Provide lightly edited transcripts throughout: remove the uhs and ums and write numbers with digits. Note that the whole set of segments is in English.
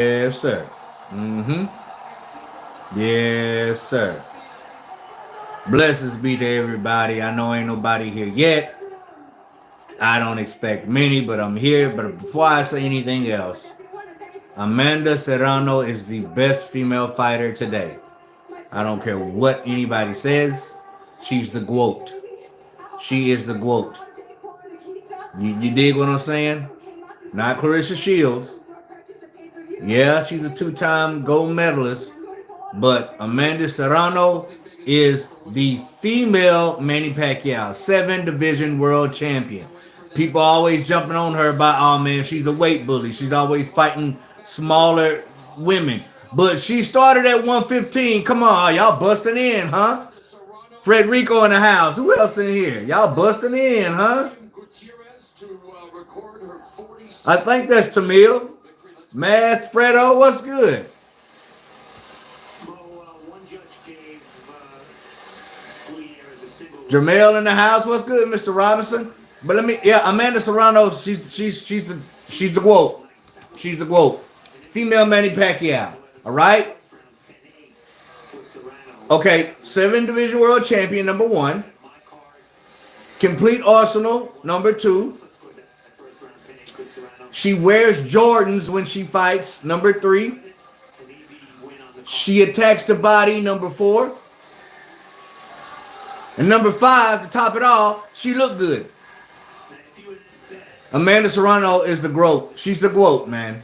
Yes, sir. Mm-hmm. Yes, sir. Blessings be to everybody. I know ain't nobody here yet. I don't expect many, but I'm here. But before I say anything else, Amanda Serrano is the best female fighter today. I don't care what anybody says. She's the GOAT. She is the GOAT. You dig what I'm saying? Not Clarissa Shields. Yeah, she's a two-time gold medalist. But Amanda Serrano is the female Manny Pacquiao, 7 division world champion. People always jumping on her about, oh man, she's a weight bully. She's always fighting smaller women. But she started at 115. Come on, y'all busting in, huh? Frederico in the house. Who else in here? Y'all busting in, huh? I think that's Tamil. Masked Fredo, what's good? Jamel in the house. What's good, Mr. Robinson? But Amanda Serrano. She's the GOAT. She's the GOAT. Female Manny Pacquiao. All right. Okay, 7 division world champion number 1. Complete arsenal number 2. She wears Jordans when she fights number 3. She attacks the body number 4. And number 5, to top it all, she looked good. Amanda Serrano is the GOAT. She's the GOAT, man.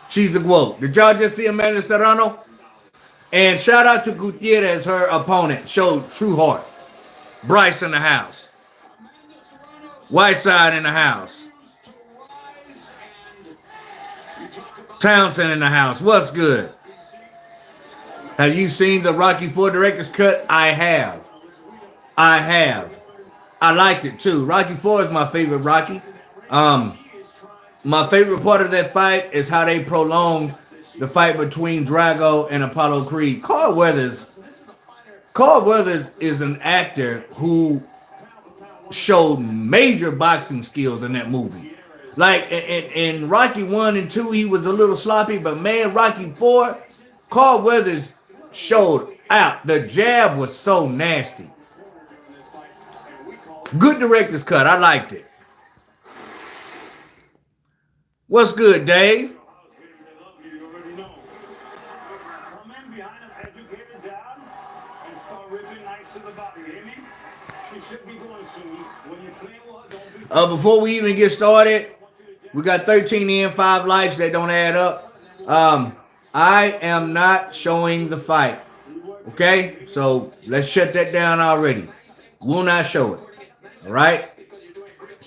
She's the GOAT. Did y'all just see Amanda Serrano? And shout out to Gutierrez, her opponent. Showed true heart. Bryce in the house. Whiteside in the house. Townsend in the house. What's good? Have you seen the Rocky IV director's cut? I have. I liked it too. Rocky IV is my favorite Rocky. My favorite part of that fight is how they prolonged the fight between Drago and Apollo Creed. Carl Weathers is an actor who showed major boxing skills in that movie. Like in Rocky 1 and 2, he was a little sloppy, but man, Rocky 4, Carl Weathers showed out. The jab was so nasty. Good director's cut. I liked it. What's good, Dave? Before we even get started, we got 13 in, 5 likes that don't add up. I am not showing the fight. Okay? So let's shut that down already. Will not show it. All right?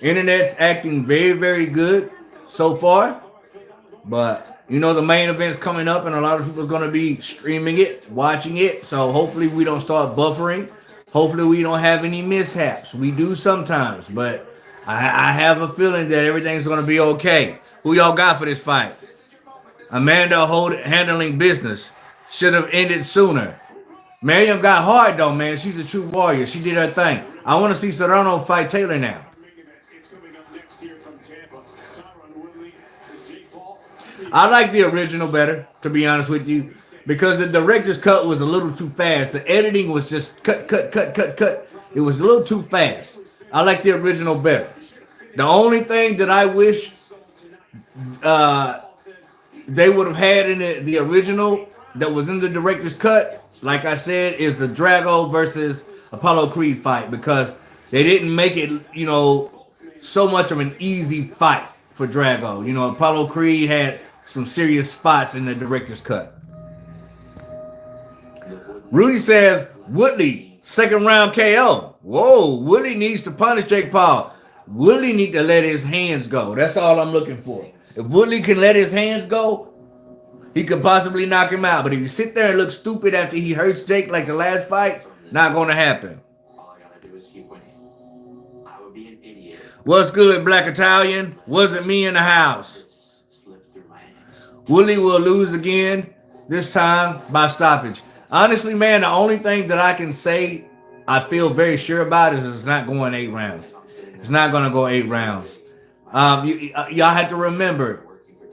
Internet's acting very, very good so far. But, you know, the main event's coming up and a lot of people are going to be streaming it, watching it. So hopefully we don't start buffering. Hopefully we don't have any mishaps. We do sometimes, but I have a feeling that everything's going to be okay. Who y'all got for this fight? Amanda handling business. Should have ended sooner. Miriam got hard though, man. She's a true warrior. She did her thing. I want to see Serrano fight Taylor now. I like the original better, to be honest with you, because the director's cut was a little too fast. The editing was just cut. It was a little too fast. I like the original better. The only thing that I wish they would have had in the original that was in the director's cut, like I said, is the Drago versus Apollo Creed fight, because they didn't make it, you know, so much of an easy fight for Drago. You know, Apollo Creed had some serious spots in the director's cut. Rudy says, Woodley, 2nd round KO. Whoa, Woodley needs to punish Jake Paul. Woodley need to let his hands go. That's all I'm looking for. If Woodley can let his hands go, he could possibly knock him out. But if you sit there and look stupid after he hurts Jake like the last fight, not going to happen. All I gotta do is keep winning. I would be an idiot. What's good, Black Italian? Wasn't me in the house. Slip through my hands. Woodley will lose again, this time by stoppage. Honestly, man, the only thing that I can say I feel very sure about is it's not going 8 rounds. It's not going to go 8 rounds. Y'all have to remember,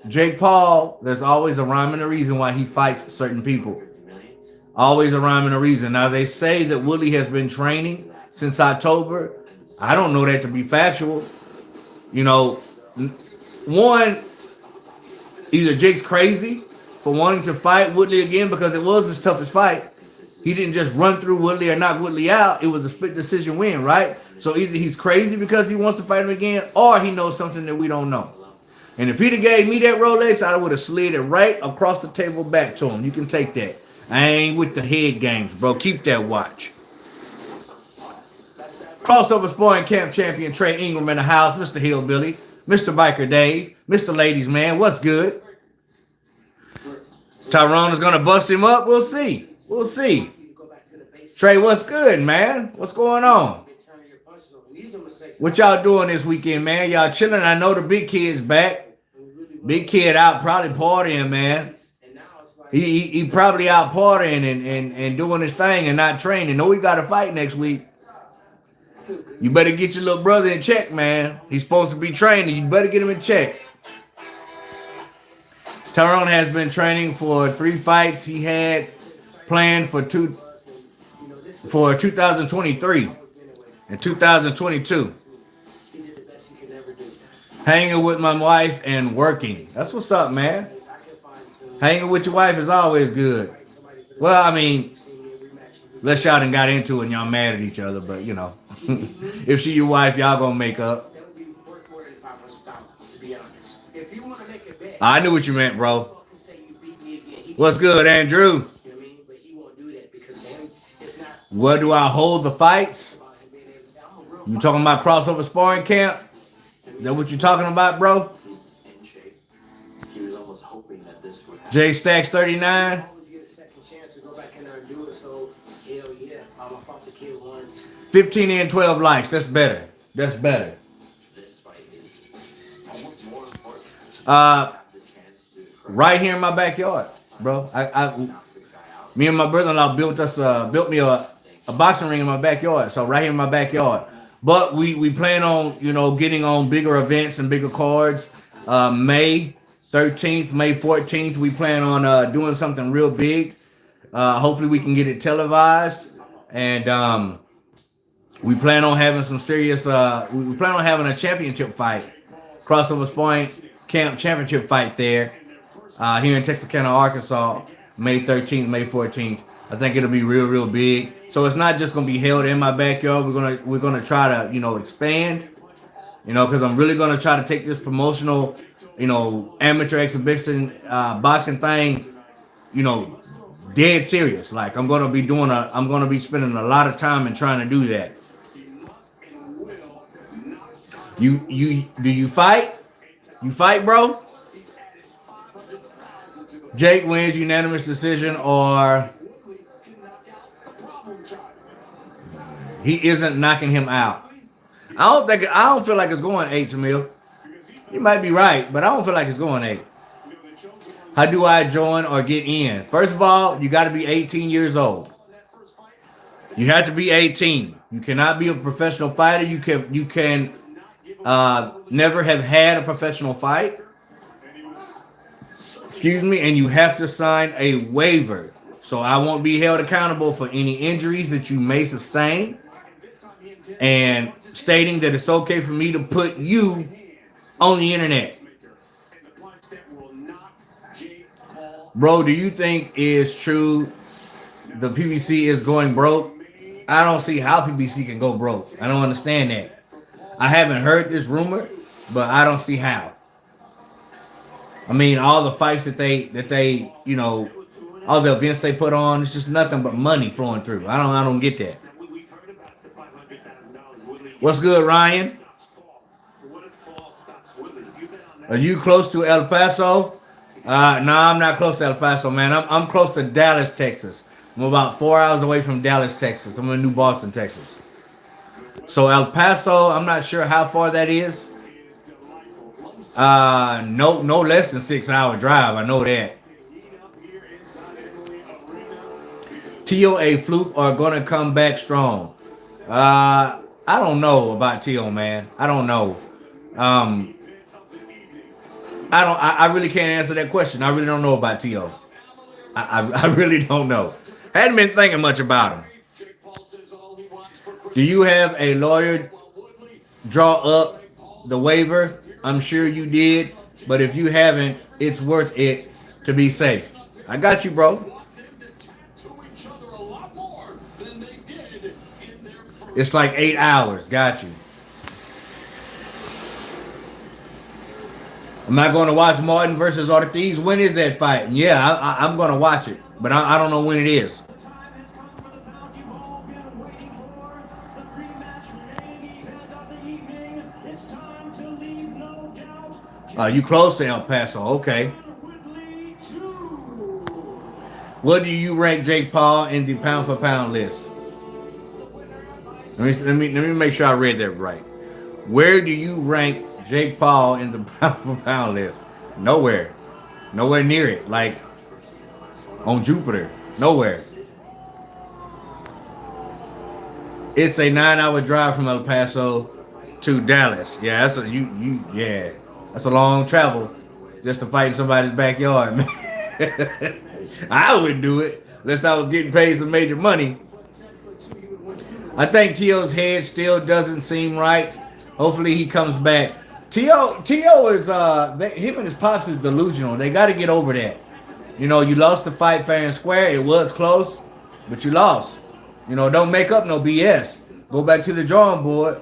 Jake Paul, there's always a rhyme and a reason why he fights certain people. Always a rhyme and a reason. Now, they say that Woodley has been training since October. I don't know that to be factual. You know, one, either Jake's crazy for wanting to fight Woodley again because it was his toughest fight. He didn't just run through Woodley or knock Woodley out. It was a split decision win, right? So either he's crazy because he wants to fight him again, or he knows something that we don't know. And if he'd have gave me that Rolex, I would have slid it right across the table back to him. You can take that. I ain't with the head games, bro. Keep that watch. Crossover Sparring Camp Champion Trey Ingram in the house. Mr. Hillbilly. Mr. Biker Dave. Mr. Ladies Man. What's good? Tyrone is going to bust him up. We'll see. We'll see. Trey, what's good, man? What's going on? What y'all doing this weekend, man? Y'all chilling? I know the big kid's back. Big kid out probably partying, man. He probably out partying and doing his thing and not training. Know he got a fight next week. You better get your little brother in check, man. He's supposed to be training. You better get him in check. Tyrone has been training for 3 fights he had planned for 2023 and 2022. Hanging with my wife and working. That's what's up, man. Hanging with your wife is always good. Well, I mean, unless y'all done got into it and y'all mad at each other, but you know, if she your wife, y'all gonna make up. I knew what you meant, bro. What's good, Andrew? Where do I hold the fights? You talking about crossover sparring camp? Is that what you talking about, bro? J Stacks 39. 15 and 12 likes. That's better. That's better. Right here in my backyard, bro. Me and my brother-in-law built me a boxing ring in my backyard. So right here in my backyard. But we plan on, you know, getting on bigger events and bigger cards. May 13th, May 14th, we plan on doing something real big. Hopefully we can get it televised. And we plan on having some serious, we plan on having a championship fight. Crossover Sparring Camp championship fight there. Here in Texarkana, Arkansas, May 13th, May 14th. I think it'll be real, real big. So it's not just gonna be held in my backyard. We're gonna try to, you know, expand. You know, because I'm really gonna try to take this promotional, you know, amateur exhibition boxing thing, you know, dead serious. Like I'm gonna be spending a lot of time and trying to do that. Do you fight? You fight, bro? Jake wins unanimous decision, or he isn't knocking him out. I don't feel like it's going 8 to Mill. You might be right, but I don't feel like it's going 8. How do I join or get in? First of all, you got to be 18 years old. You have to be 18. You cannot be a professional fighter. You can never have had a professional fight. Excuse me, and you have to sign a waiver. So I won't be held accountable for any injuries that you may sustain. And stating that it's okay for me to put you on the internet. Bro, do you think it's true the PBC is going broke? I don't see how PBC can go broke. I don't understand that. I haven't heard this rumor, but I don't see how. I mean, all the fights that they, you know, all the events they put on, it's just nothing but money flowing through. I don't get that. What's good, Ryan? Are you close to El Paso? No, I'm not close to El Paso, man. I'm close to Dallas, Texas. I'm about 4 hours away from Dallas, Texas. I'm in New Boston, Texas. So El Paso, I'm not sure how far that is. No less than 6 hour drive. I know that. Tio a fluke are gonna come back strong. I don't know about Tio, man. I don't know. I really can't answer that question. I really don't know about T.O. I really don't know. Hadn't been thinking much about him. Do you have a lawyer draw up the waiver? I'm sure you did, but if you haven't, it's worth it to be safe. I got you, bro. It's like 8 hours. Got you. Am I going to watch Martin versus Ortiz? When is that fight? Yeah, I'm going to watch it, but I don't know when it is. You close to El Paso. Okay. What do you rank Jake Paul in the pound for pound list? Let me make sure I read that right. Where do you rank Jake Paul in the pound for pound list? Nowhere. Nowhere near it. Like on Jupiter. Nowhere. It's a 9-hour drive from El Paso to Dallas. Yeah, that's yeah. That's a long travel just to fight in somebody's backyard, man. I wouldn't do it unless I was getting paid some major money. I think T.O.'s head still doesn't seem right. Hopefully he comes back. T.O. is him and his pops is delusional. They got to get over that. You know, you lost the fight fair and square. It was close, but you lost. You know, don't make up no BS. Go back to the drawing board.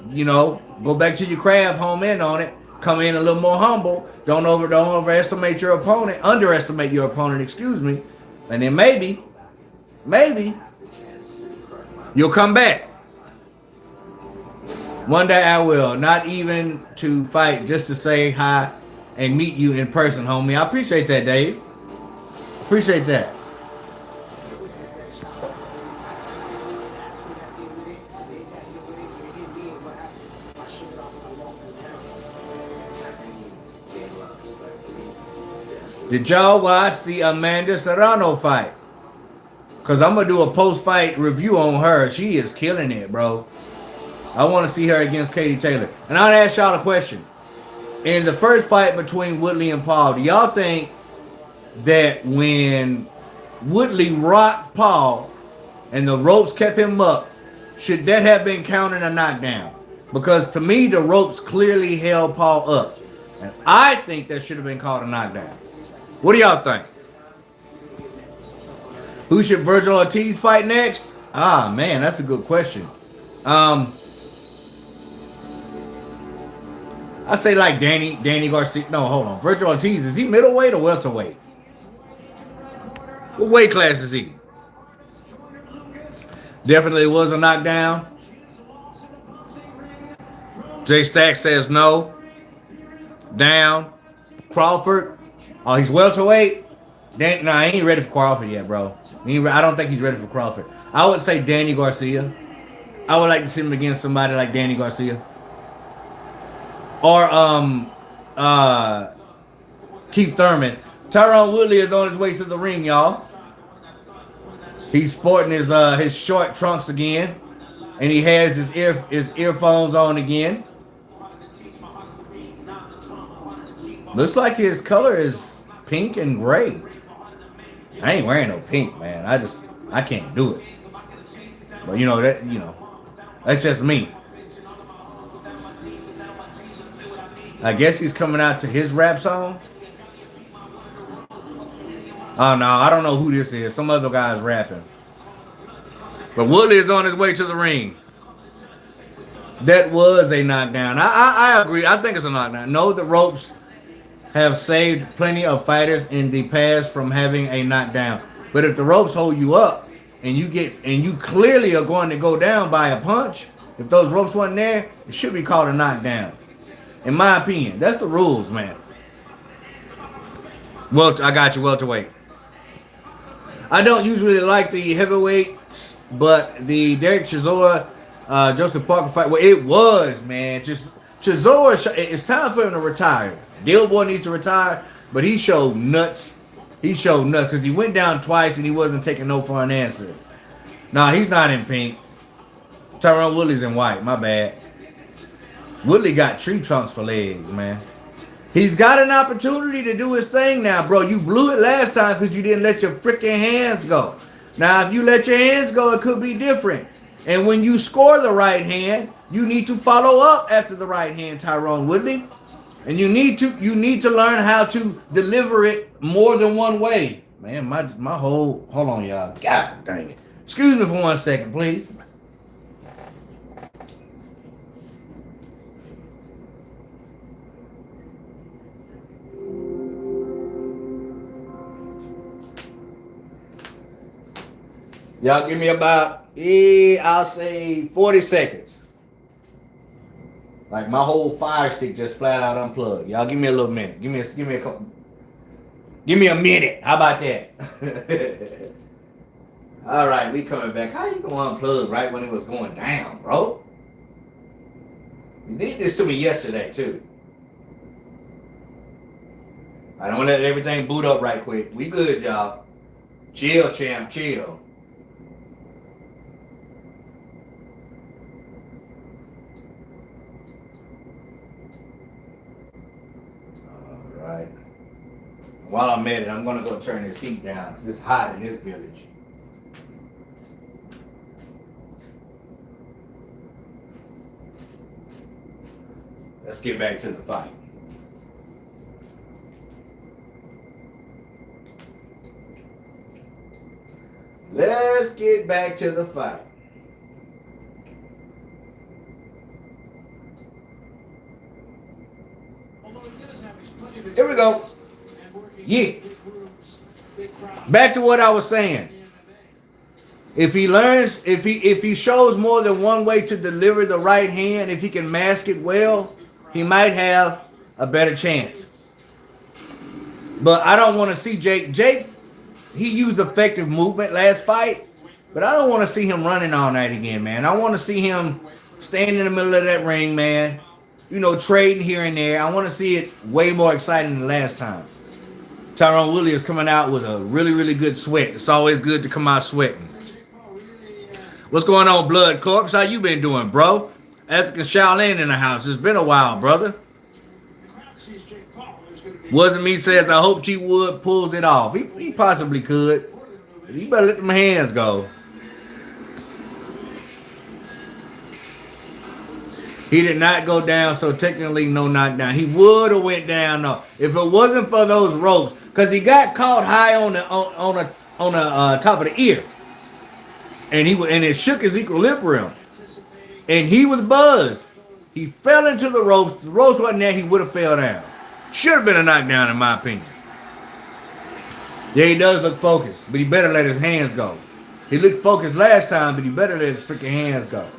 You know, go back to your craft, home in on it. Come in a little more humble. Don't overestimate your opponent. Underestimate your opponent, excuse me. And then maybe you'll come back. One day I will. Not even to fight, just to say hi and meet you in person, homie. I appreciate that, Dave. Appreciate that. Did y'all watch the Amanda Serrano fight? Because I'm going to do a post-fight review on her. She is killing it, bro. I want to see her against Katie Taylor. And I'll ask y'all a question. In the first fight between Woodley and Paul, do y'all think that when Woodley rocked Paul and the ropes kept him up, should that have been counted a knockdown? Because to me, the ropes clearly held Paul up. And I think that should have been called a knockdown. What do y'all think? Who should Virgil Ortiz fight next? Ah, man, that's a good question. I say like Danny Garcia. No, hold on. Virgil Ortiz, is he middleweight or welterweight? What weight class is he? Definitely was a knockdown. Jay Stack says no. Down. Crawford. Oh, he's welterweight? Nah, he ain't ready for Crawford yet, bro. I don't think he's ready for Crawford. I would say Danny Garcia. I would like to see him against somebody like Danny Garcia. Or Keith Thurman. Tyrone Woodley is on his way to the ring, y'all. He's sporting his short trunks again. And he has his earphones on again. Looks like his color is pink and gray. I ain't wearing no pink, man. I can't do it. But that's just me. I guess he's coming out to his rap song. Oh no, I don't know who this is. Some other guy's rapping. But Woodley is on his way to the ring. That was a knockdown. I agree. I think it's a knockdown. No, the ropes have saved plenty of fighters in the past from having a knockdown. But if the ropes hold you up and you clearly are going to go down by a punch, if those ropes weren't there, it should be called a knockdown. In my opinion, that's the rules, man. Well, I got you, welterweight. I don't usually like the heavyweights, but the Derek Chisora, Joseph Parker fight, well, it was, man. Just Chisora, it's time for him to retire. Boy needs to retire, but he showed nuts. He showed nuts because he went down twice and he wasn't taking no for an answer. Nah, he's not in pink. Tyrone Woodley's in white. My bad. Woodley got tree trunks for legs, man. He's got an opportunity to do his thing now, bro. You blew it last time because you didn't let your freaking hands go. Now, if you let your hands go, it could be different. And when you score the right hand, you need to follow up after the right hand, Tyrone Woodley. And you need to learn how to deliver it more than one way. Man, my whole hold on, y'all. God dang it. Excuse me for 1 second, please. Y'all give me about, I'll say 40 seconds. Like my whole fire stick just flat out unplugged. Y'all give me a little minute. Give me a couple. Give me a minute. How about that? All right, we coming back. How you gonna unplug right when it was going down, bro? You did this to me yesterday too. I don't let everything boot up right quick. We good, y'all. Chill, champ, chill. Right. While I'm at it, I'm gonna go turn this heat down because it's hot in this village. Let's get back to the fight. Let's get back to the fight. Here we go. Yeah. Back to what I was saying. If he learns, if he shows more than one way to deliver the right hand, if he can mask it well, he might have a better chance. But I don't want to see Jake. Jake, he used effective movement last fight, but I don't want to see him running all night again, man. I want to see him standing in the middle of that ring, man. You know, trading here and there. I want to see it way more exciting than last time. Tyrone Woodley is coming out with a really, really good sweat. It's always good to come out sweating. What's going on, Blood Corpse? How you been doing, bro? African Shaolin in the house. It's been a while, brother. Wasn't me says, I hope G Wood pulls it off. He possibly could. You better let them hands go. He did not go down, so technically no knockdown. He would have went down though if it wasn't for those ropes, because he got caught high on the top of the ear, and it shook his equilibrium, and he was buzzed. He fell into the ropes. The ropes wasn't there. He would have fell down. Should have been a knockdown in my opinion. Yeah, he does look focused, but he better let his hands go. He looked focused last time, but he better let his freaking hands go.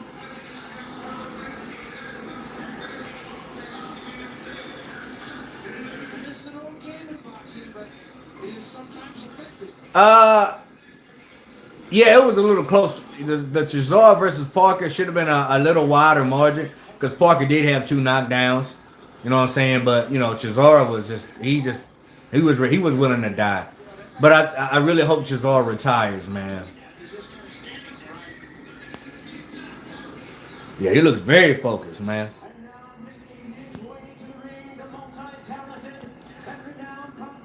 Yeah, it was a little close. The Chisora versus Parker should have been a little wider margin because Parker did have 2 knockdowns. You know what I'm saying? But you know, Chisora was he was willing to die. But I really hope Chisora retires, man. Yeah, he looks very focused, man.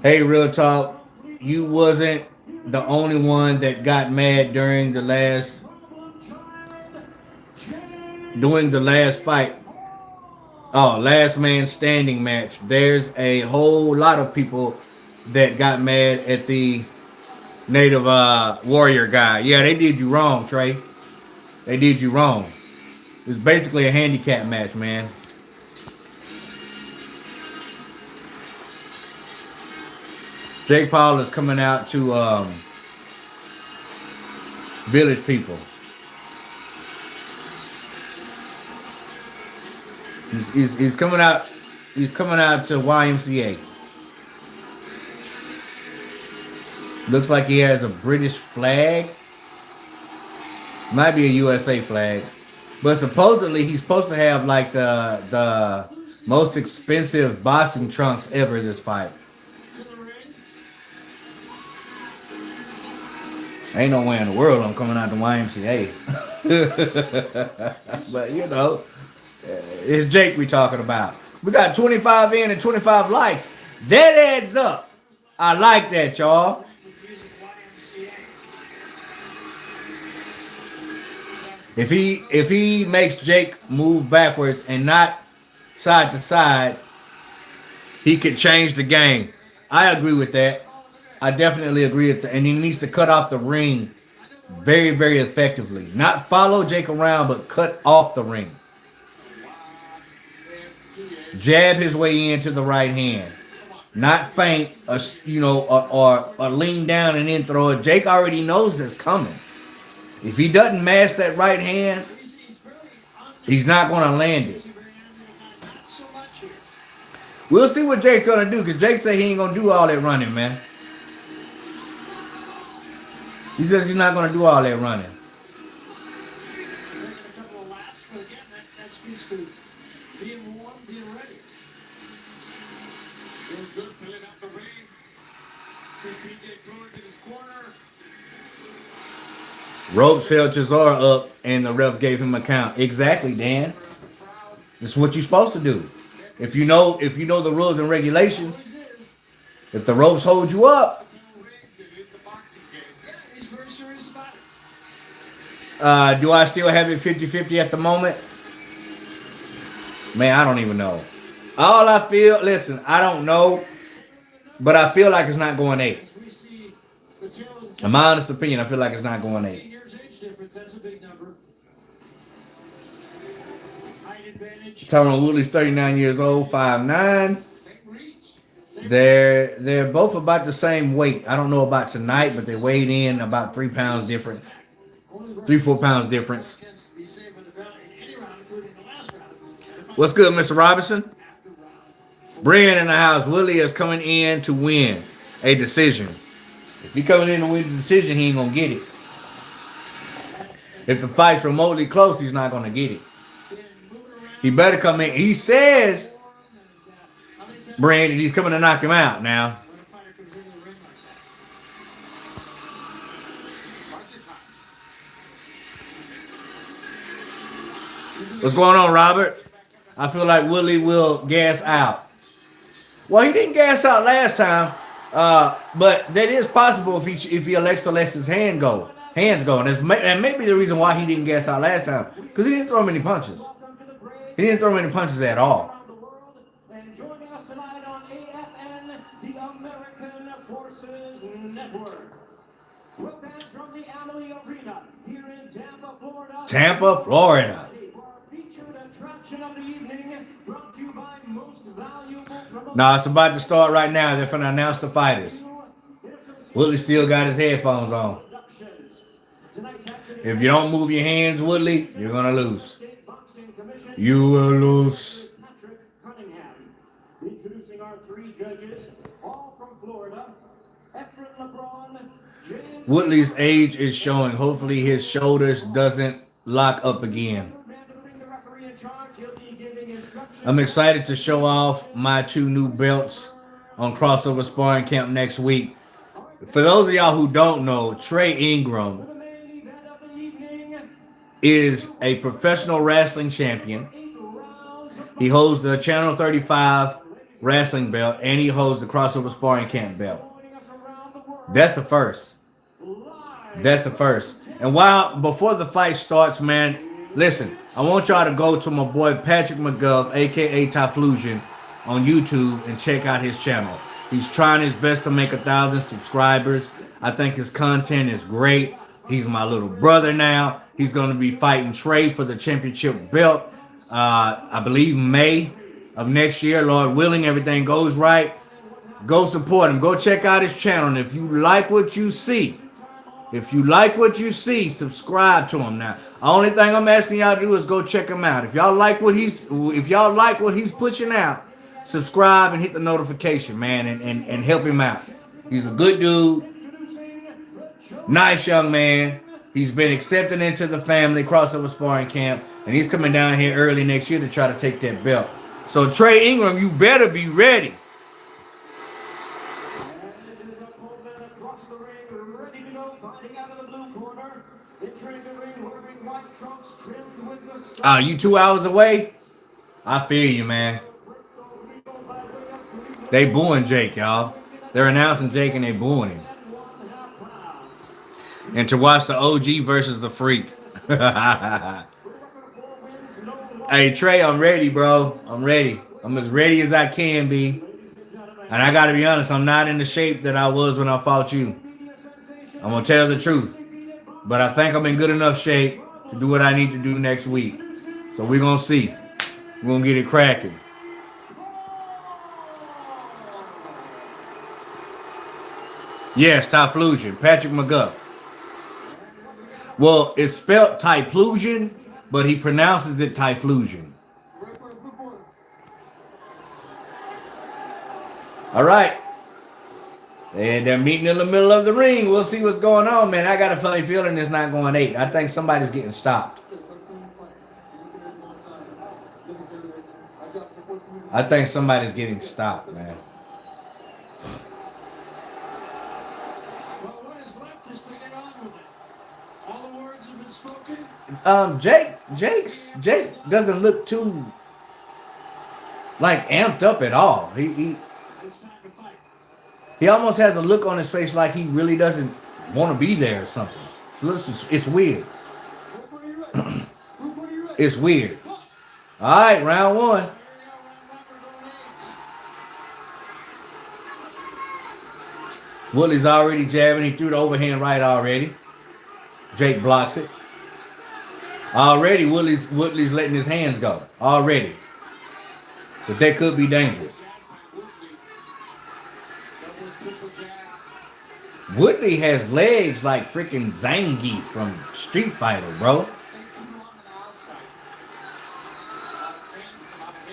Hey, real talk, you wasn't the only one that got mad during the last fight. Oh, last man standing match. There's a whole lot of people that got mad at the Native Warrior guy. Yeah, they did you wrong, Trey. They did you wrong. It's basically a handicap match, man. Jake Paul is coming out to village people. He's coming out. He's coming out to YMCA. Looks like he has a British flag. Might be a USA flag. But supposedly he's supposed to have like the most expensive boxing trunks ever this fight. Ain't no way in the world I'm coming out to YMCA. But you know, it's Jake we talking about. We got 25 in and 25 likes. That adds up. I like that, y'all. If he makes Jake move backwards and not side to side, he could change the game. I agree with that. I definitely agree with that. And he needs to cut off the ring very, very effectively. Not follow Jake around, but cut off the ring. Jab his way into the right hand. Not feint, or lean down and then throw it. Jake already knows it's coming. If he doesn't mash that right hand, he's not going to land it. We'll see what Jake's going to do, because Jake said he ain't going to do all that running, man. He says he's not going to do all that running. Rope fell Cesaro up and the ref gave him a count. Exactly, Dan. This is what you're supposed to do. If you know the rules and regulations, if the ropes hold you up, do I still have it 50-50 at the moment? Man, I don't even know. All I feel, listen, I don't know, but I feel like it's not going 8. In my honest opinion, I feel like it's not going 8. Tyrone Woodley's 39 years old, 5'9". They're both about the same weight. I don't know about tonight, but they weighed in about 3 pounds difference. 3-4 pounds difference. What's good, Mr. Robinson? Brian in the house. Woodley is coming in to win a decision. If he coming in to win the decision, he ain't gonna get it. If the fight's remotely close, he's not gonna get it. He better come in. He says, Brandon, he's coming to knock him out now. What's going on, Robert? I feel like Woodley will gas out. Well, he didn't gas out last time, but that is possible if he elects to let his hands go. And maybe the reason why he didn't gas out last time, because he didn't throw many punches. He didn't throw many punches at all. And joining us tonight on AFN, the American Forces Network. We're fans from the Amalie Arena here in Tampa, Florida. Tampa, Florida. For our featured attraction of the evening, brought to you by Most Valuable. Now it's about to start right now. They're going to announce the fighters. Woodley still got his headphones on. If you don't move your hands, Woodley, you're going to lose. You will lose. Introducing our 3 judges, all from Florida. Woodley's age is showing. Hopefully his shoulders doesn't lock up again. I'm excited to show off my 2 new belts on Crossover Sparring Camp next week. For those of y'all who don't know, Trey Ingram is a professional wrestling champion. He holds the Channel 35 wrestling belt, and he holds the Crossover Sparring Camp belt. That's the first. That's the first. And before the fight starts, man, listen, I want y'all to go to my boy Patrick McGuff, a.k.a. Tyflusion, on YouTube and check out his channel. He's trying his best to make 1,000 subscribers. I think his content is great. He's my little brother now. He's going to be fighting Trey for the championship belt, I believe May of next year. Lord willing, everything goes right. Go support him. Go check out his channel. And if you like what you see, subscribe to him now. The only thing I'm asking y'all to do is go check him out. If y'all like what he's pushing out, subscribe and hit the notification, man, and help him out. He's a good dude. Nice young man. He's been accepted into the family Crossover Sparring Camp, and he's coming down here early next year to try to take that belt. So Trey Ingram, you better be ready. You 2 hours away? I feel you, man. They booing Jake, y'all. They're announcing Jake and they booing him. And to watch the OG versus the Freak. Hey, Trey, I'm ready, bro. I'm ready. I'm as ready as I can be. And I got to be honest, I'm not in the shape that I was when I fought you. I'm going to tell the truth. But I think I'm in good enough shape to do what I need to do next week. So we're going to see. We're going to get it cracking. Yes, Typhlusion. Patrick McGuff. Well, it's spelled Typhlusion, but he pronounces it Typhlusion. All right. And they're meeting in the middle of the ring. We'll see what's going on, man. I got a funny feeling it's not going 8. I think somebody's getting stopped. I think somebody's getting stopped, man. Well, what is left is to get on with it. All the words have been spoken. Jake doesn't look too like amped up at all. It's time to fight. He almost has a look on his face like he really doesn't want to be there or something. So it's weird. It's weird. All right, round 1. Woodley's already jabbing. He threw the overhand right already. Jake blocks it. Already, Woodley's letting his hands go. Already. But that could be dangerous. Woodley has legs like freaking Zangief from Street Fighter, bro.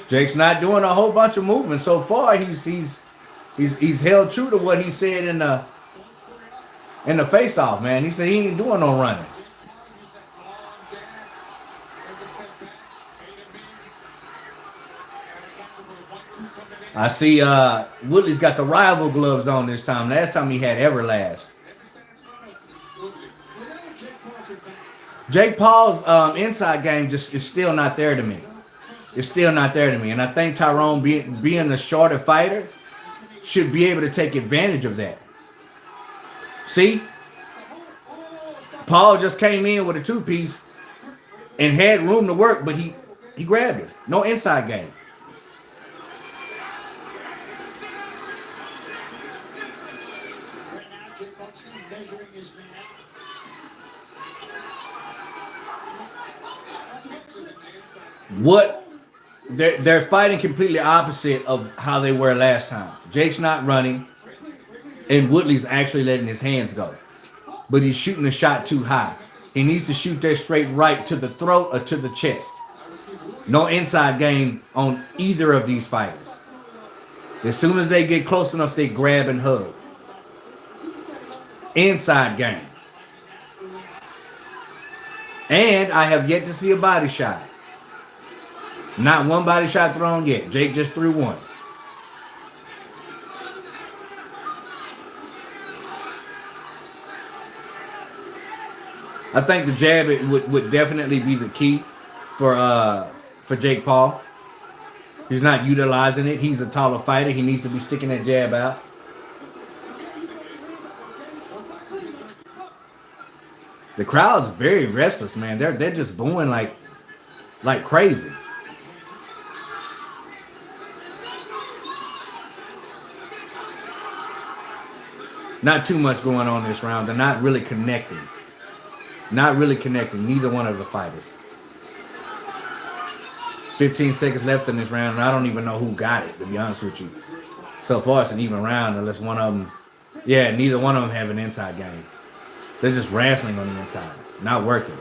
Jake's not doing a whole bunch of movement so far. He's held true to what he said in the face-off, man. He said he ain't doing no running. I see Woodley's got the rival gloves on this time. Last time he had Everlast. Jake Paul's inside game just is still not there to me. It's still not there to me. And I think Tyrone being the shorter fighter should be able to take advantage of that. See? Paul just came in with a 2-piece and had room to work, but he grabbed it. No inside game. What they're fighting completely opposite of how they were last time. Jake's not running, and Woodley's actually letting his hands go. But he's shooting the shot too high. He needs to shoot that straight right to the throat or to the chest. No inside game on either of these fighters. As soon as they get close enough, they grab and hug. Inside game. And I have yet to see a body shot. Not one body shot thrown yet. Jake just threw one. I think the jab would definitely be the key for Jake Paul. He's not utilizing it. He's a taller fighter. He needs to be sticking that jab out. The crowd's very restless, man. They're just booing like crazy. Not too much going on this round. They're not really connecting. Not really connecting. Neither one of the fighters. 15 seconds left in this round, and I don't even know who got it, to be honest with you. So far, it's an even round, unless one of them... Yeah, neither one of them have an inside game. They're just wrestling on the inside. Not working.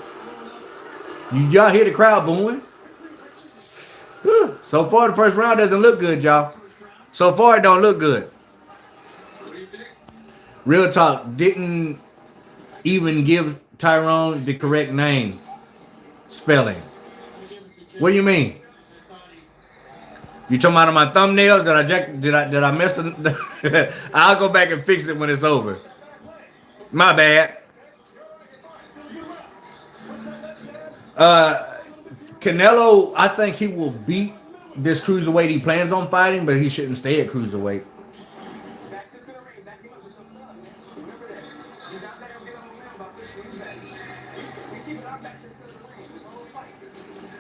Y'all hear the crowd booing? Whew. So far, the first round doesn't look good, y'all. So far, it don't look good. Real talk, didn't even give Tyrone the correct name spelling. What do you mean? You talking about on my thumbnail? Did I mess it? I'll go back and fix it when it's over. My bad. Canelo, I think he will beat this cruiserweight he plans on fighting, but he shouldn't stay at cruiserweight.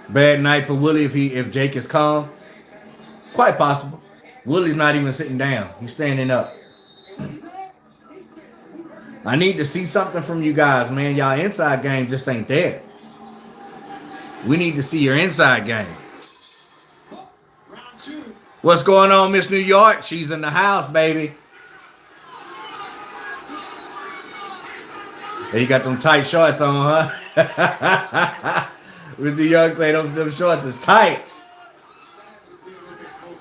Bad night for Woodley if Jake is calm. Quite possible. Woodley's not even sitting down. He's standing up. I need to see something from you guys, man. Y'all inside game just ain't there. We need to see your inside game. What's going on, Miss New York? She's in the house, baby. Hey, you got them tight shorts on, huh? Miss New York say them shorts is tight.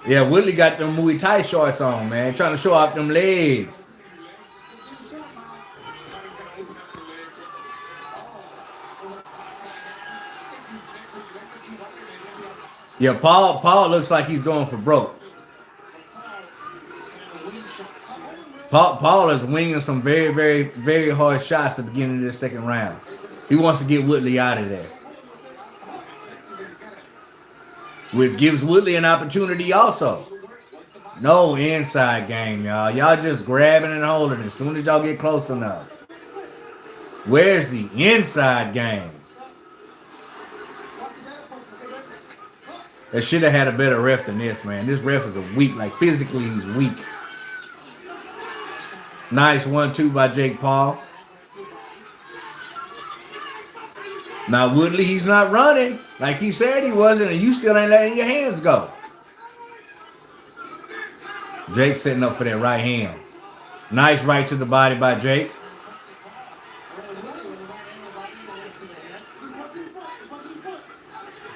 Yeah, Woodley got them Muay Thai shorts on, man. Trying to show off them legs. Yeah, Paul looks like he's going for broke. Paul is winging some very, very, very hard shots at the beginning of this second round. He wants to get Woodley out of there. Which gives Woodley an opportunity also. No inside game, y'all. Y'all just grabbing and holding as soon as y'all get close enough. Where's the inside game? They should have had a better ref than this, man. This ref is a weak, like physically he's weak. Nice 1-2 by Jake Paul. Now Woodley, he's not running like he said he wasn't, and you still ain't letting your hands go. Jake setting up for that right hand. Nice right to the body by Jake.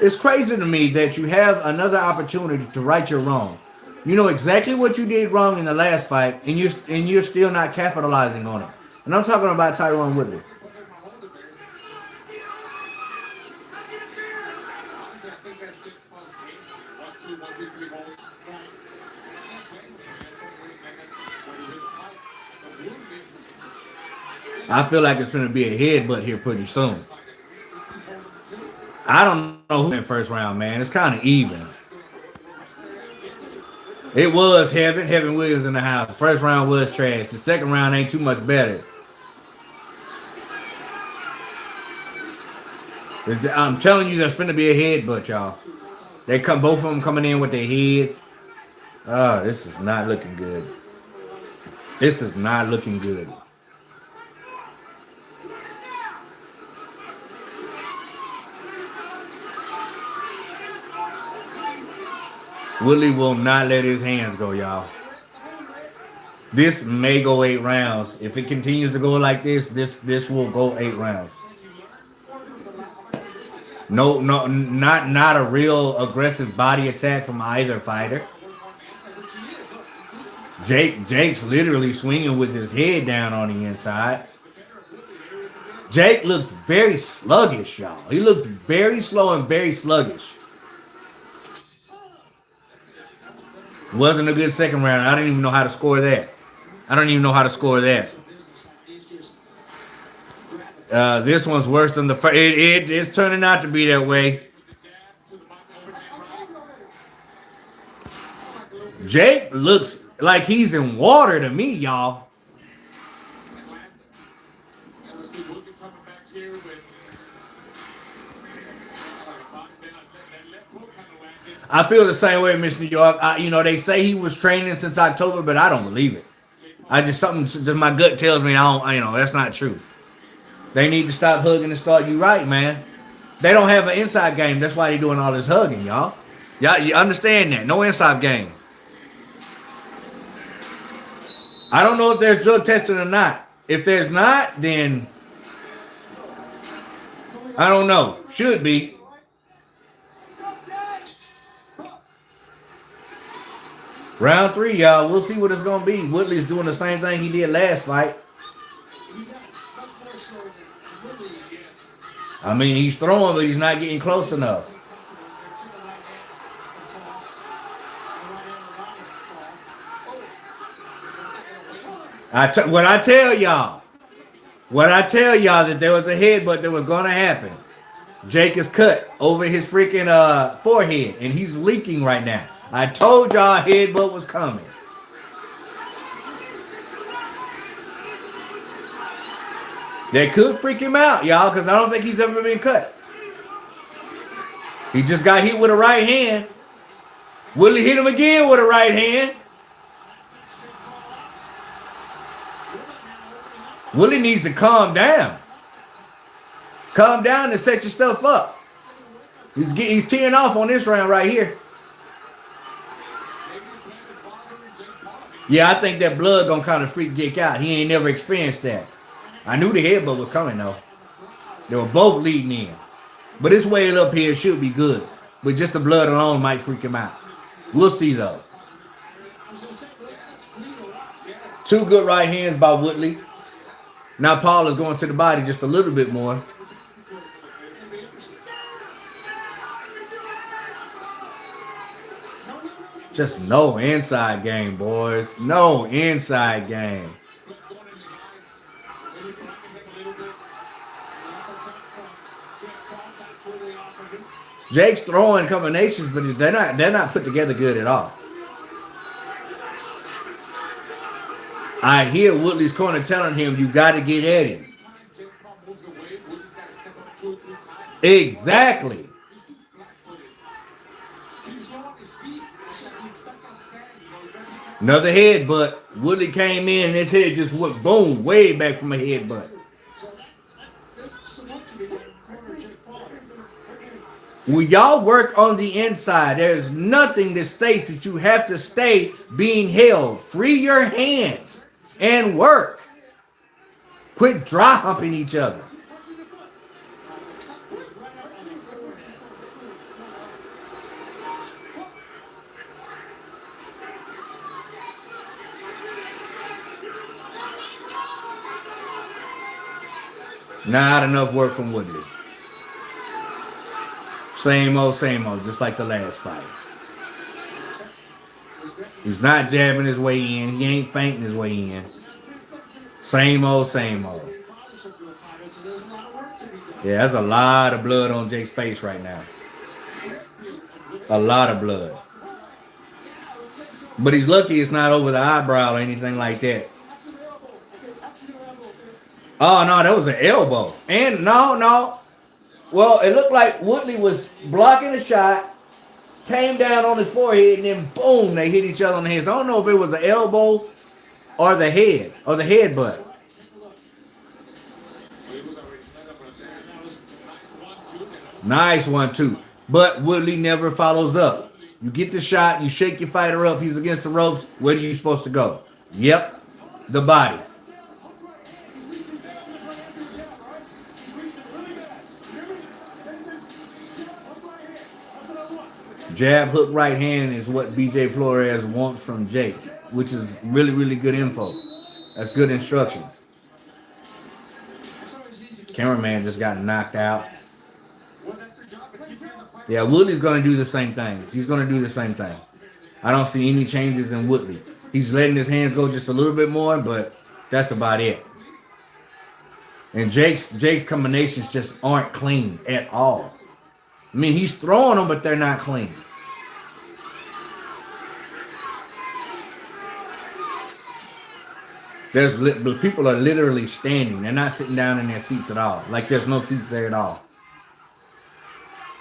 It's crazy to me that you have another opportunity to right your wrong. You know exactly what you did wrong in the last fight, and you're still not capitalizing on it. And I'm talking about Tyrone Woodley. I feel like it's going to be a headbutt here pretty soon. I don't know who in first round, man. It's kind of even. It was Heaven. Heaven Williams in the house. The first round was trash. The second round ain't too much better. I'm telling you, there's finna be a headbutt, y'all. Both of them coming in with their heads. Oh, this is not looking good. This is not looking good. Woodley will not let his hands go, y'all. This may go 8 rounds. If it continues to go like this will go 8 rounds. No, not a real aggressive body attack from either fighter. Jake's literally swinging with his head down on the inside. Jake looks very sluggish, y'all. He looks very slow and very sluggish. Wasn't a good second round. I didn't even know how to score that. This one's worse than the first. It's turning out to be that way. Jake looks like he's in water to me, y'all. I feel the same way, Miss New York. They say he was training since October, but I don't believe it. My gut tells me that's not true. They need to stop hugging and start you right, man. They don't have an inside game. That's why they're doing all this hugging, y'all. Y'all, you understand that? No inside game. I don't know if there's drug testing or not. If there's not, then I don't know. Should be. Round 3, y'all. We'll see what it's going to be. Woodley's doing the same thing he did last fight. I mean, he's throwing, but he's not getting close enough. What I tell y'all that there was a headbutt that was going to happen. Jake is cut over his freaking forehead, and he's leaking right now. I told y'all headbutt was coming. They could freak him out, y'all, because I don't think he's ever been cut. He just got hit with a right hand. Woodley hit him again with a right hand. Woodley needs to calm down. Calm down and set your stuff up. He's teeing off on this round right here. Yeah, I think that blood gonna kind of freak Jake out. He ain't never experienced that. I knew the headbutt was coming though. They were both leading in. But this way up here should be good. But just the blood alone might freak him out. We'll see though. Two good right hands by Woodley. Now Paul is going to the body just a little bit more. Just no inside game, boys. No inside game. Jake's throwing combinations, but they're not put together good at all. I hear Woodley's corner telling him, you got to get at him. Exactly. Another headbutt. Woodley came in and his head just went boom, way back from a headbutt. When y'all work on the inside, there's nothing that states that you have to stay being held. Free your hands and work. Quit dry humping each other. Not enough work from Woodley. Same old, just like the last fight. He's not jabbing his way in. He ain't fainting his way in. Same old. Yeah, there's a lot of blood on Jake's face right now. A lot of blood. But he's lucky it's not over the eyebrow or anything like that. Oh, no, that was an elbow. And no. Well, it looked like Woodley was blocking a shot, came down on his forehead, and then boom, they hit each other on the head. So I don't know if it was the elbow or the head or the headbutt. Nice 1-2. But Woodley never follows up. You get the shot, you shake your fighter up, he's against the ropes. Where are you supposed to go? Yep, the body. Jab, hook, right hand is what BJ Flores wants from Jake, which is really, really good info. That's good instructions. Cameraman just got knocked out. Yeah, Woodley's going to do the same thing. He's going to do the same thing. I don't see any changes in Woodley. He's letting his hands go just a little bit more, but that's about it. And Jake's combinations just aren't clean at all. I mean, he's throwing them, but they're not clean. People are literally standing. They're not sitting down in their seats at all. Like there's no seats there at all.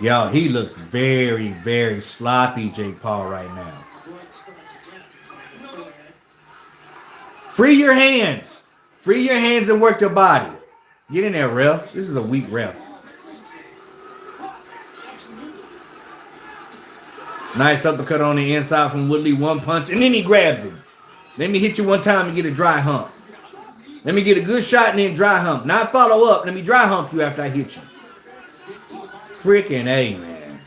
Yo, he looks very, very sloppy, Jake Paul, right now. Free your hands. Free your hands and work your body. Get in there, ref. This is a weak ref. Nice uppercut on the inside from Woodley. One punch, and then he grabs him. Let me hit you one time and get a dry hump. Let me get a good shot and then dry hump. Not follow up. Let me dry hump you after I hit you. Freaking A, man.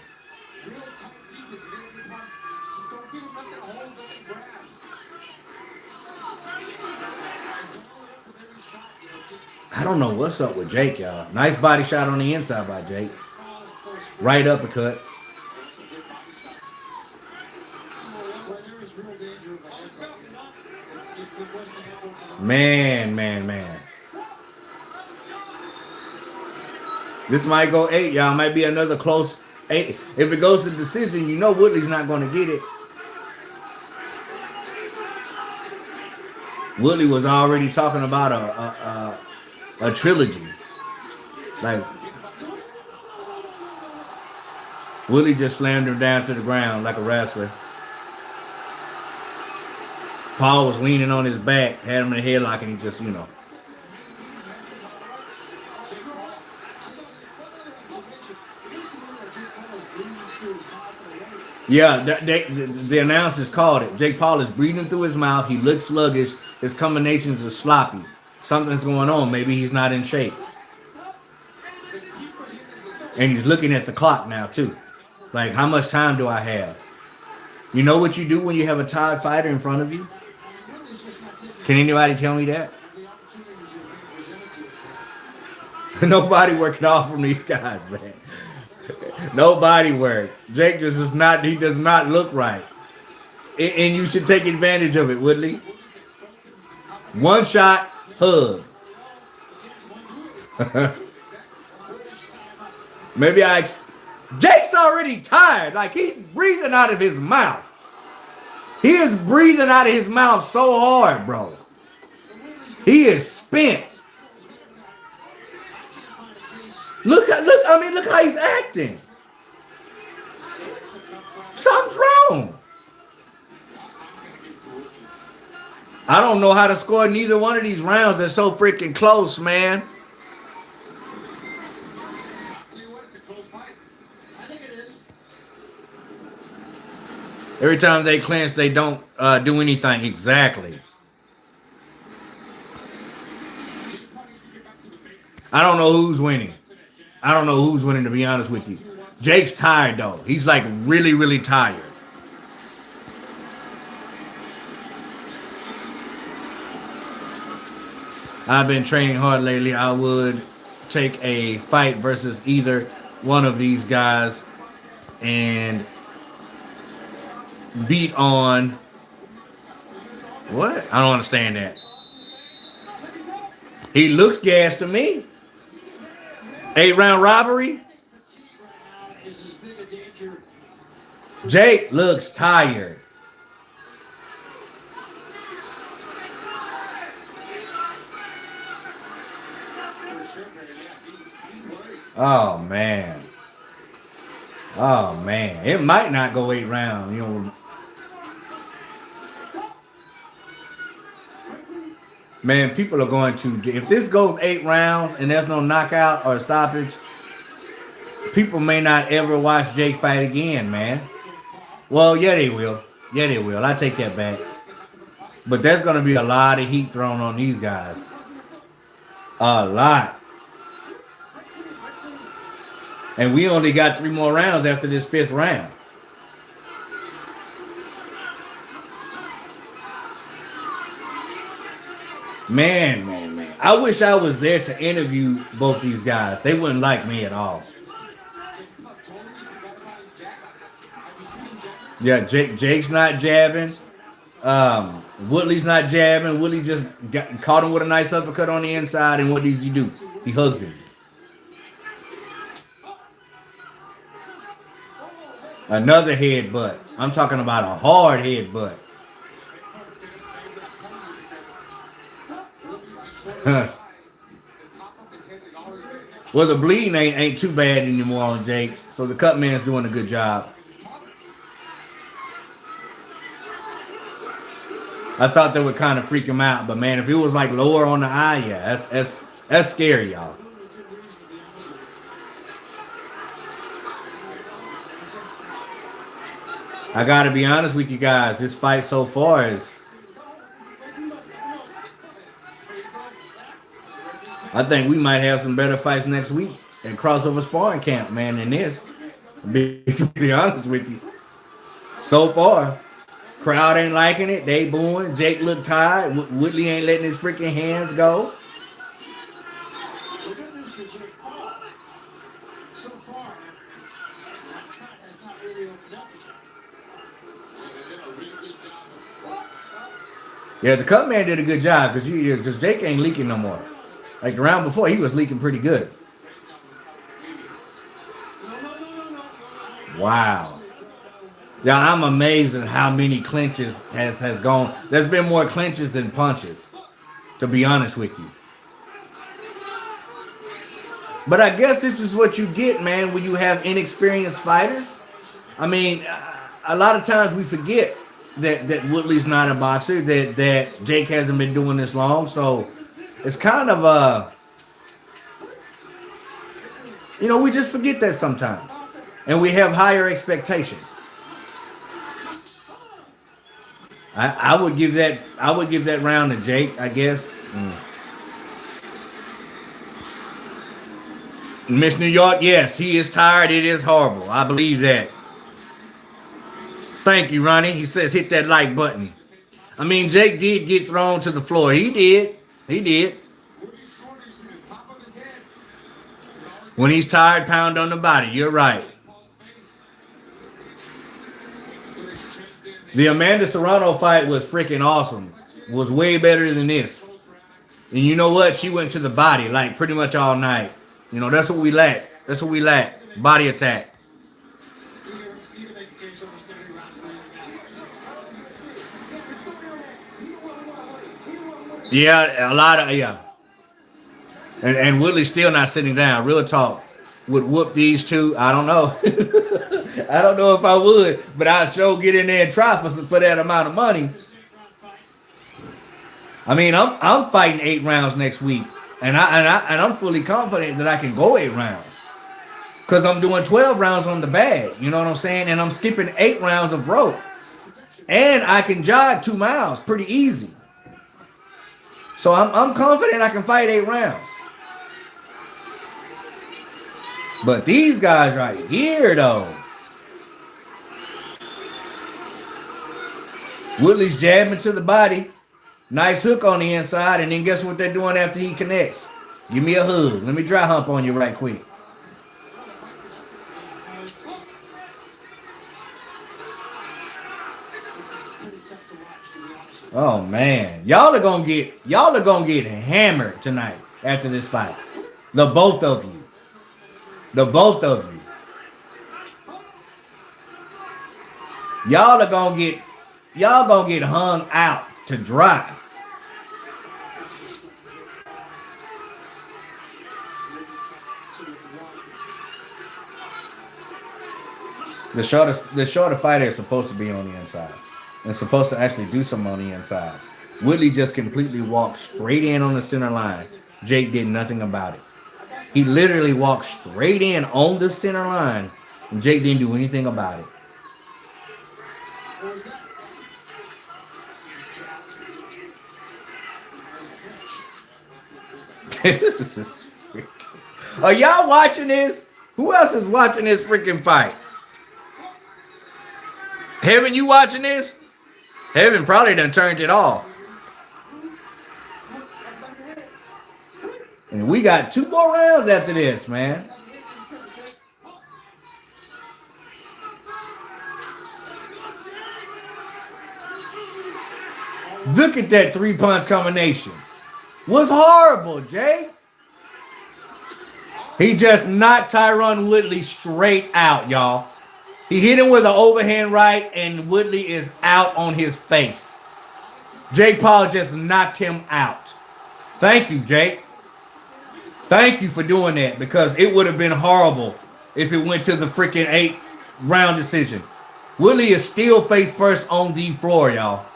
I don't know what's up with Jake, y'all. Nice body shot on the inside by Jake. Right uppercut. Man. This might go 8, y'all. Might be another close 8. If it goes to decision, you know Woodley's not going to get it. Woodley was already talking about a trilogy. Like, Woodley just slammed him down to the ground like a wrestler. Paul was leaning on his back, had him in a headlock, and he just, you know. Yeah, the announcers called it. Jake Paul is breathing through his mouth. He looks sluggish. His combinations are sloppy. Something's going on. Maybe he's not in shape. And he's looking at the clock now, too. Like, how much time do I have? You know what you do when you have a tired fighter in front of you? Can anybody tell me that? Nobody working off from these guys, man. Nobody worked. Jake just does not, he does not look right. And you should take advantage of it, Woodley. One shot, hug. Maybe Jake's already tired. Like, he's breathing out of his mouth. He is breathing out of his mouth so hard, bro. He is spent. Look how he's acting. Something's wrong. I don't know how to score neither one of these rounds. They're so freaking close, man. Every time they clinch, they don't do anything. Exactly. I don't know who's winning. I don't know who's winning, to be honest with you. Jake's tired, though. He's like really, really tired. I've been training hard lately. I would take a fight versus either one of these guys and beat on what? I don't understand that. He looks gassed to me. 8-round robbery. Jake looks tired. Oh man. Oh man. It might not go 8 rounds, you know. Man, people are going to, if this goes 8 rounds and there's no knockout or stoppage, people may not ever watch Jake fight again, man. Well, yeah, they will. Yeah, they will. I take that back. But there's going to be a lot of heat thrown on these guys. A lot. And we only got 3 more rounds after this 5th round. Man. I wish I was there to interview both these guys. They wouldn't like me at all. Yeah, Jake's not jabbing. Woodley's not jabbing. Woodley just caught him with a nice uppercut on the inside, and what does he do? He hugs him. Another headbutt. I'm talking about a hard headbutt. Well, the bleeding ain't too bad anymore on Jake, so the cut man's doing a good job. I thought that would kind of freak him out, but man, if it was like lower on the eye, yeah, that's scary, y'all. I gotta be honest with you guys, this fight so far is, I think we might have some better fights next week at Crossover Sparring Camp, man, than this. To be honest with you. So far. Crowd ain't liking it. They booing. Jake look tired. Woodley ain't letting his freaking hands go. Yeah, the cut man did a good job because Jake ain't leaking no more. Like the round before, he was leaking pretty good. Wow. Yeah, I'm amazed at how many clinches has gone. There's been more clinches than punches, to be honest with you. But I guess this is what you get, man, when you have inexperienced fighters. I mean, a lot of times we forget that Woodley's not a boxer, that Jake hasn't been doing this long. So it's kind of we just forget that sometimes, and we have higher expectations. I would give that round to Jake, I guess. Miss New York, yes, he is tired. It is horrible. I believe that. Thank you, Ronnie. He says hit that like button. I mean, Jake did get thrown to the floor. He did. He did. When he's tired, pound on the body. You're right. The Amanda Serrano fight was freaking awesome. Was way better than this. And you know what? She went to the body like pretty much all night. You know, that's what we lack. That's what we lack. Body attack. Yeah, a lot of, yeah. And Woodley's still not sitting down. Real talk. Would whoop these two? I don't know. I don't know if I would, but I'd sure get in there and try for that amount of money. I mean, I'm fighting 8 rounds next week. And I'm fully confident that I can go 8 rounds. Because I'm doing 12 rounds on the bag. You know what I'm saying? And I'm skipping 8 rounds of rope. And I can jog 2 miles pretty easy. So I'm confident I can fight 8 rounds. But these guys right here, though. Woodley's jabbing to the body. Nice hook on the inside, and then guess what they're doing after he connects? Give me a hug. Let me dry hump on you right quick. Oh man, y'all are gonna get hammered tonight after this fight. The both of you. The both of you. Y'all gonna get hung out to dry. The shorter fighter is supposed to be on the inside. And supposed to actually do something on the inside. Woodley just completely walked straight in on the center line. Jake did nothing about it. He literally walked straight in on the center line, and Jake didn't do anything about it. Are y'all watching this? Who else is watching this freaking fight? Heaven, you watching this? Heaven probably done turned it off. And we got 2 more rounds after this, man. Look at that 3-punch combination. Was horrible, Jay. He just knocked Tyron Woodley straight out, y'all. He hit him with an overhand right, and Woodley is out on his face. Jake Paul just knocked him out. Thank you, Jake. Thank you for doing that, because it would have been horrible if it went to the freaking 8-round decision. Woodley is still face first on the floor, y'all.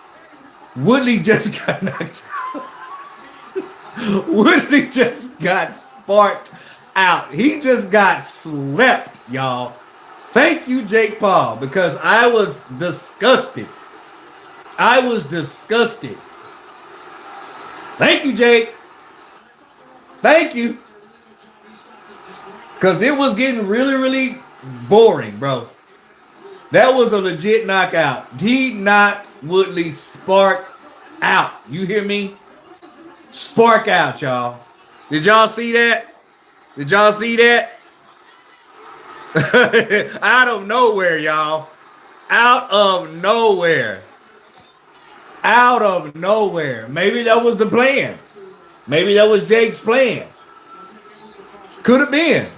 Woodley just got knocked out. Woodley just got sparked out. He just got slept, y'all. Thank you, Jake Paul, because I was disgusted. I was disgusted. Thank you, Jake. Thank you. Because it was getting really, really boring, bro. That was a legit knockout. He knocked Woodley spark out. You hear me? Spark out, y'all. Did y'all see that? Did y'all see that? Out of nowhere, y'all. Out of nowhere. Out of nowhere. Maybe that was the plan. Maybe that was Jake's plan. Could have been.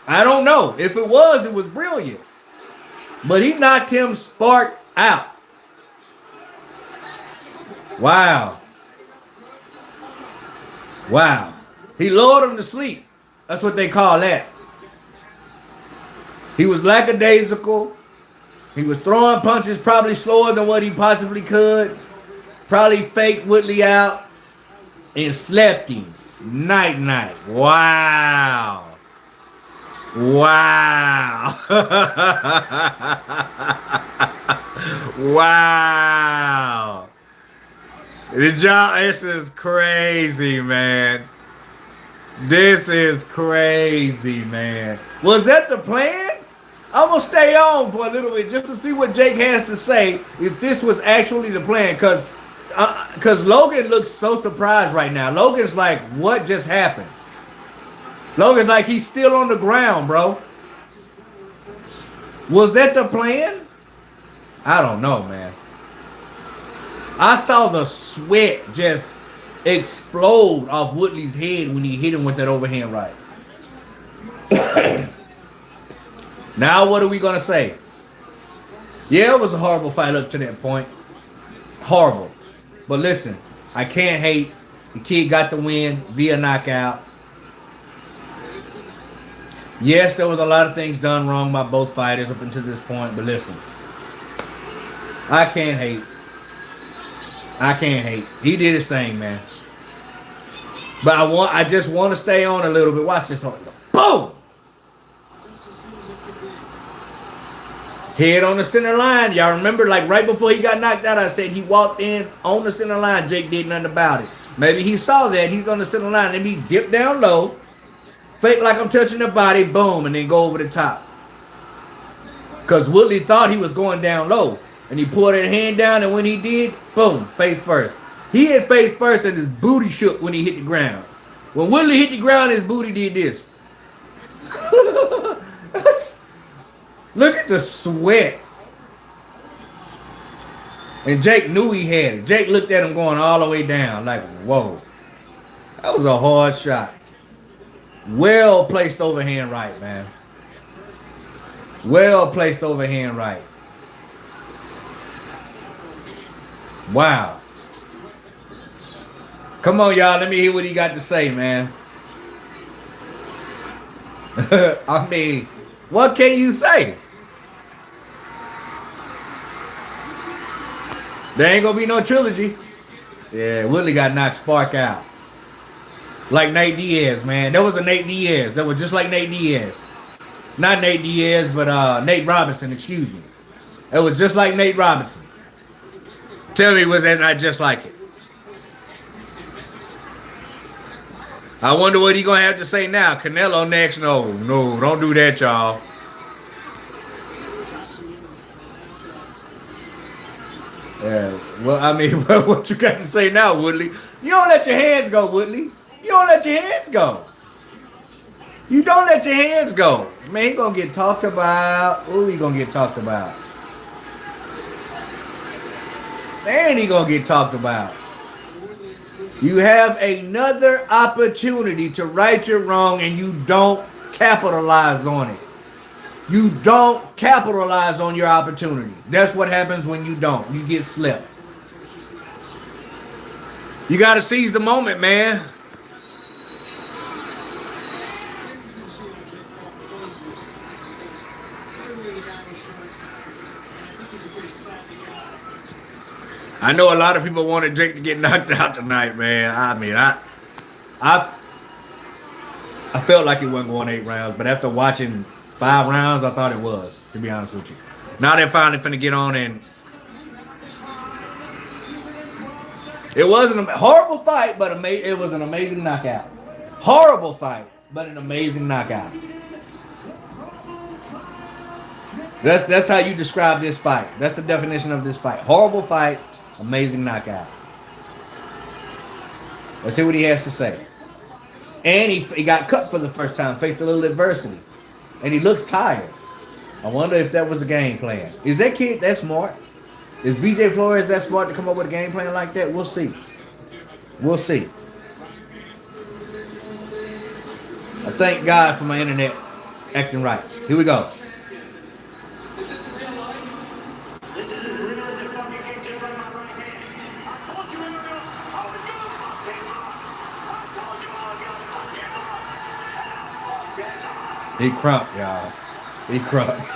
I don't know. If it was brilliant. But he knocked him spark out. Wow. Wow. He lured him to sleep. That's what they call that. He was lackadaisical. He was throwing punches probably slower than what he possibly could. Probably faked Woodley out and slept him. Night. Wow. Wow. Wow. This is crazy, man. This is crazy, man. Was that the plan? I'm going to stay on for a little bit just to see what Jake has to say if this was actually the plan. Because Logan looks so surprised right now. Logan's like, what just happened? Logan's like, he's still on the ground, bro. Was that the plan? I don't know, man. I saw the sweat just explode off Woodley's head when he hit him with that overhand right. Now what are we going to say? Yeah, it was a horrible fight up to that point. Horrible. But listen, I can't hate. The kid got the win via knockout. Yes, there was a lot of things done wrong by both fighters up until this point. But listen, I can't hate. I can't hate. He did his thing, man. But I just want to stay on a little bit. Watch this. Boom! Head on the center line. Y'all remember, like right before he got knocked out, I said he walked in on the center line. Jake did nothing about it. Maybe he saw that. He's on the center line. And he dipped down low. Fake like I'm touching the body. Boom. And then go over the top. Because Woodley thought he was going down low. And he pulled that hand down. And when he did, boom, face first. He hit face first and his booty shook when he hit the ground. When Woodley hit the ground, his booty did this. Look at the sweat. And Jake knew he had it. Jake looked at him going all the way down like, whoa. That was a hard shot. Well placed overhand right, man. Well placed overhand right. Wow. Come on, y'all. Let me hear what he got to say, man. I mean, what can you say? There ain't going to be no trilogy. Yeah, Woodley got knocked spark out. Like Nate Diaz, man. That was a Nate Diaz. That was just like Nate Diaz. Not Nate Diaz, but Nate Robinson, excuse me. That was just like Nate Robinson. Tell me, was that not just like it? I wonder what he gonna have to say now. Canelo next? No, don't do that, y'all. Yeah, well, I mean, what you got to say now, Woodley? You don't let your hands go, Woodley. You don't let your hands go. You don't let your hands go. Man, he gonna get talked about. Ooh, he gonna get talked about. Man, he gonna get talked about. You have another opportunity to right your wrong and you don't capitalize on it. You don't capitalize on your opportunity. That's what happens when you don't. You get slipped. You got to seize the moment, man. I know a lot of people wanted Jake to get knocked out tonight, man. I mean, I felt like it wasn't going 8 rounds, but after watching 5 rounds, I thought it was, to be honest with you. Now they're finally finna get on, and it wasn't a horrible fight, but it was an amazing knockout. Horrible fight, but an amazing knockout. That's how you describe this fight. That's the definition of this fight. Horrible fight. Amazing knockout. Let's see what he has to say. And he got cut for the first time, faced a little adversity. And he looks tired. I wonder if that was a game plan. Is that kid that smart? Is BJ Flores that smart to come up with a game plan like that? We'll see. We'll see. I thank God for my internet acting right. Here we go. He crumped, y'all. He crumped.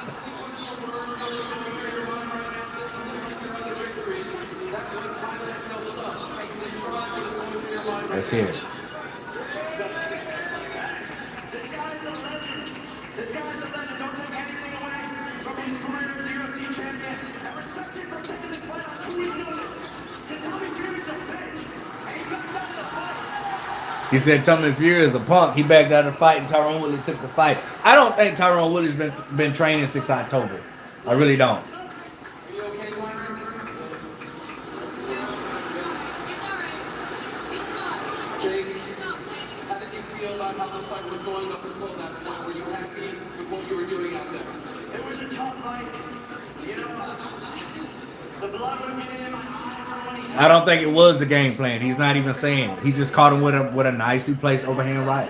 Let's hear it. This guy's a legend. This guy's a legend. Don't take anything away from his career as a UFC champion. And respect him for taking this fight on 2 week notice. Because Tommy Fury's a bitch. And he backed out of the fight. He said Tommy Fury is a punk. He backed out of the fight, and Tyrone Woodley took the fight. I don't think Tyrone Woodley's been training since October. I really don't. Are you okay, Tyron? Jake, how did you feel about how the fight was going up until that point? Were you happy with what you were doing out there? It was a tough fight. You know, the blood was getting in my eye. I don't think it was the game plan. He's not even saying it. He just caught him with a nicely placed overhand right.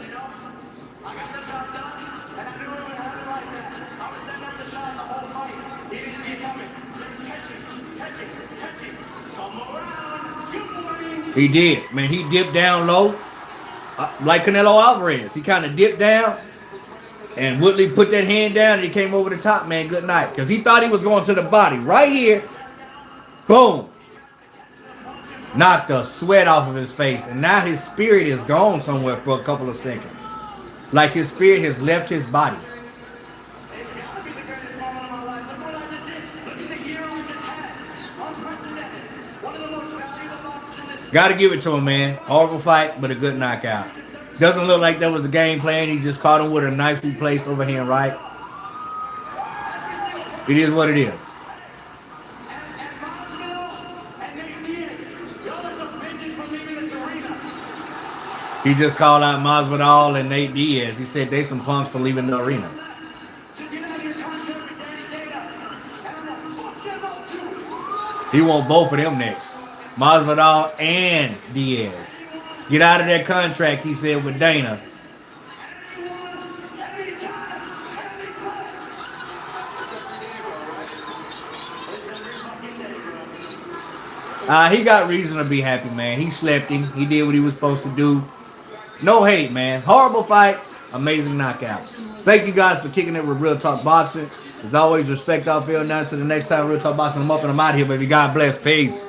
I got the job done, and I knew it would happen like that. I was setting up the shot the whole fight. He didn't see it coming. Let's catch it. Come around. Good morning. He did. Man, he dipped down low. Like Canelo Alvarez. He kind of dipped down. And Woodley put that hand down and he came over the top, man. Good night. Because he thought he was going to the body. Right here. Boom. Knocked the sweat off of his face. And now his spirit is gone somewhere for a couple of seconds. Like his spirit has left his body. It's got to be the greatest moment of my life. Look what I just did. Look at the year I just had. Unprecedented. One of the most valuable boxes in this. Got to give it to him, man. Horrible fight, but a good knockout. Doesn't look like that was the game plan. He just caught him with a nicely placed overhand right. It is what it is. He just called out Masvidal and Nate Diaz. He said they some punks for leaving the arena. He want both of them next. Masvidal and Diaz. Get out of that contract, he said, with Dana. He got reason to be happy, man. He slept him. He did what he was supposed to do. No hate, man. Horrible fight. Amazing knockout. Thank you guys for kicking it with Real Talk Boxing. As always, respect our field. Now to the next time, Real Talk Boxing. I'm up and I'm out here, baby. God bless. Peace.